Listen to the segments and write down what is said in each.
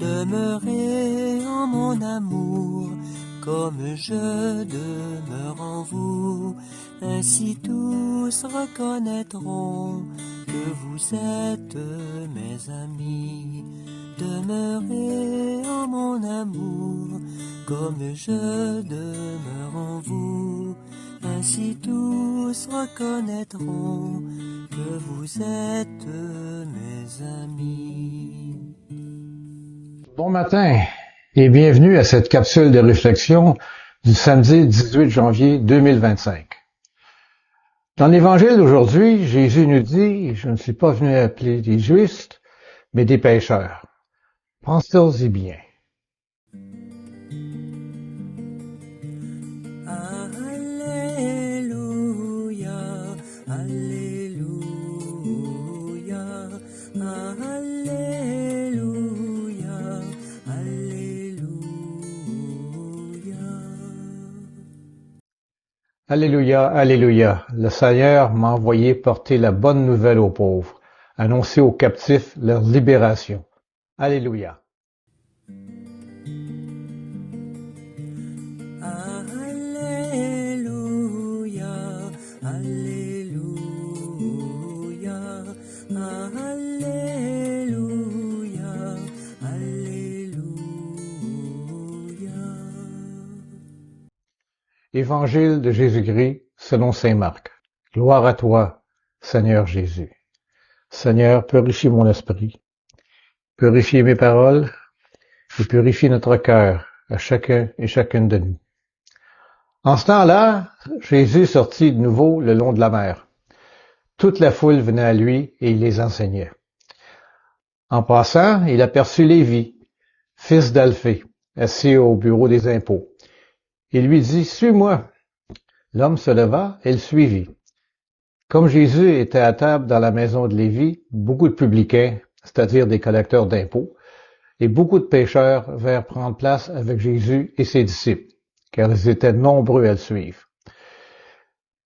Demeurez en mon amour, comme je demeure en vous. Ainsi tous reconnaîtront que vous êtes mes amis. Demeurez en mon amour, comme je demeure en vous. Ainsi tous reconnaîtront que vous êtes mes amis. Bon matin et bienvenue à cette capsule de réflexion du samedi 18 janvier 2025. Dans l'évangile d'aujourd'hui, Jésus nous dit « Je ne suis pas venu appeler des justes, mais des pécheurs. » Pensez-y bien. Alléluia, Alléluia, Alléluia, Alléluia. Alléluia, Alléluia. Le Seigneur m'a envoyé porter la bonne nouvelle aux pauvres, annoncer aux captifs leur libération. Alléluia. Alléluia, Alléluia, Alléluia, Alléluia. Évangile de Jésus-Christ selon saint Marc. Gloire à toi, Seigneur Jésus. Seigneur, purifie mon esprit, purifie mes paroles et purifie notre cœur à chacun et chacune de nous. En ce temps-là, Jésus sortit de nouveau le long de la mer. Toute la foule venait à lui et il les enseignait. En passant, il aperçut Lévi, fils d'Alphée, assis au bureau des impôts. Il lui dit « Suis-moi ». L'homme se leva et le suivit. Comme Jésus était à table dans la maison de Lévi, beaucoup de publicains, c'est-à-dire des collecteurs d'impôts, et beaucoup de pécheurs vinrent prendre place avec Jésus et ses disciples, car ils étaient nombreux à le suivre.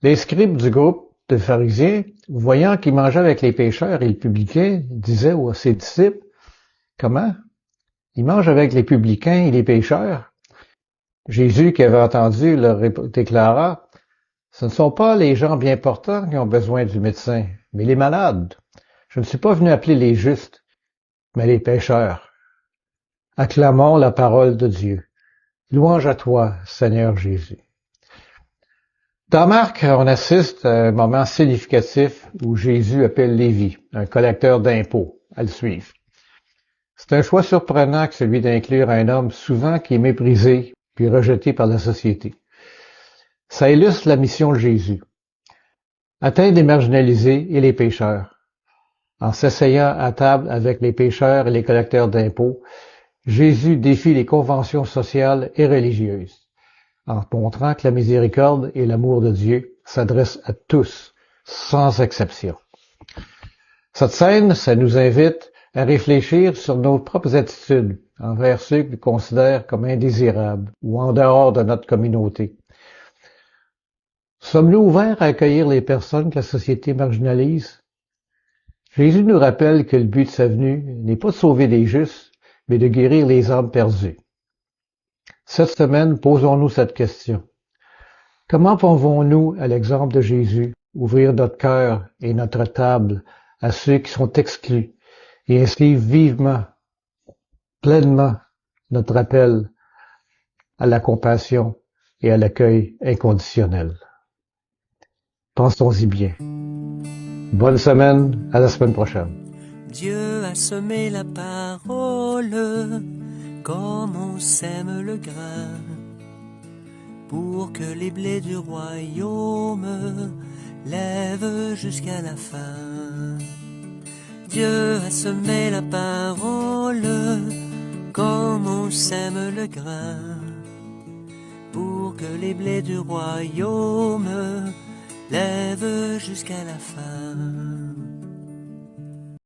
Les scribes du groupe de pharisiens, voyant qu'il mangeait avec les pécheurs et les publicains, disaient à ses disciples, « Comment? Il mange avec les publicains et les pécheurs? » Jésus, qui avait entendu, leur déclara, « Ce ne sont pas les gens bien portants qui ont besoin du médecin, mais les malades. Je ne suis pas venu appeler les justes, mais les pécheurs. » Acclamons la parole de Dieu. Louange à toi, Seigneur Jésus. Dans Marc, on assiste à un moment significatif où Jésus appelle Lévi, un collecteur d'impôts, à le suivre. C'est un choix surprenant que celui d'inclure un homme souvent qui est méprisé puis rejeté par la société. Ça illustre la mission de Jésus. Atteindre les marginalisés et les pécheurs. En s'asseyant à table avec les pécheurs et les collecteurs d'impôts, Jésus défie les conventions sociales et religieuses, en montrant que la miséricorde et l'amour de Dieu s'adressent à tous, sans exception. Cette scène, ça nous invite à réfléchir sur nos propres attitudes envers ceux que nous considèrent comme indésirables ou en dehors de notre communauté. Sommes-nous ouverts à accueillir les personnes que la société marginalise? Jésus nous rappelle que le but de sa venue n'est pas de sauver les justes, mais de guérir les âmes perdues. Cette semaine, posons-nous cette question. Comment pouvons-nous, à l'exemple de Jésus, ouvrir notre cœur et notre table à ceux qui sont exclus et inscrire vivement, pleinement notre appel à la compassion et à l'accueil inconditionnel? Pensons-y bien. Bonne semaine, à la semaine prochaine. Dieu a semé la parole comme on sème le grain pour que les blés du royaume lèvent jusqu'à la fin. Dieu a semé la parole comme on sème le grain pour que les blés du royaume lèvent jusqu'à la fin.